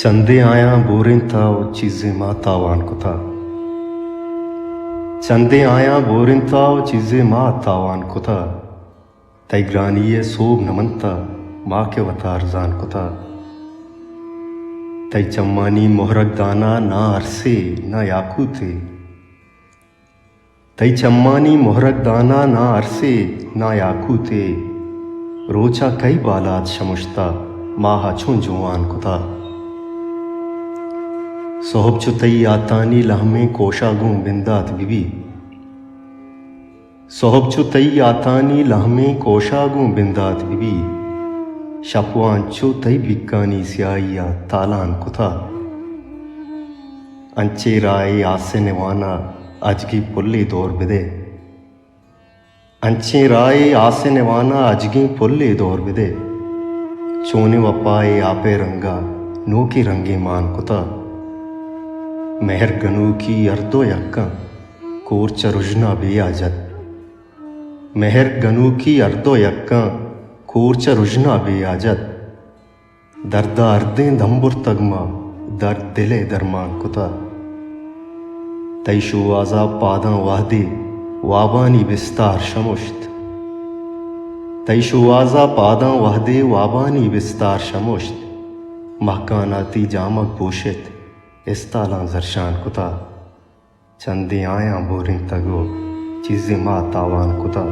चंदे आया बोरिन था वो चीज़ें मातावान को था। चंदे आया बोरिन था वो चीज़ें मातावान को था। तैग्रानिये सोब नमनता माँ के वतार जान को था। तै चम्मानी मोहरक दाना ना अरसे ना याकू थे। तै चम्मानी मोहरक दाना ना अरसे ना याकू थे। रोचा कई बालात शमुश्ता माहा छुं जुआन को था। सोहब चुतई आतानी लहमे कोशागुं बिंदात बिबी। सोहब चुतई आतानी लहमे कोशागुं बिंदात बिबी। शपवान चुतई बिक्कानी स्याइया तालान कुथा। अंचे राय आसे निवाना अजगी पुल्ली दौर बिदे। अंचे राय आसे निवाना अजगी पुल्ली दौर बिदे। चोने वपाए आपे रंगा नो की रंगे मान कुथा। मेहर गनू की अर्दो यक्का कोर्च रुजना बेआजत। मेहर गनू की अर्दो यक्का कोर्च रुजना बेआजत। दर्दा अर्दें दंबुर तगमा दर्द दिले दरमान कुता। तैशु आजा पादा वाहदे वाबानी बिस्तार शमुश्त। तैशु आजा पादा वाहदे वाबानी बिस्तार शमुश्त। महकानाती जामक बोशित इस्तालां जरशान कुता। चंदे आया बोरिन तगो चीज़ें माँ तावान कुता।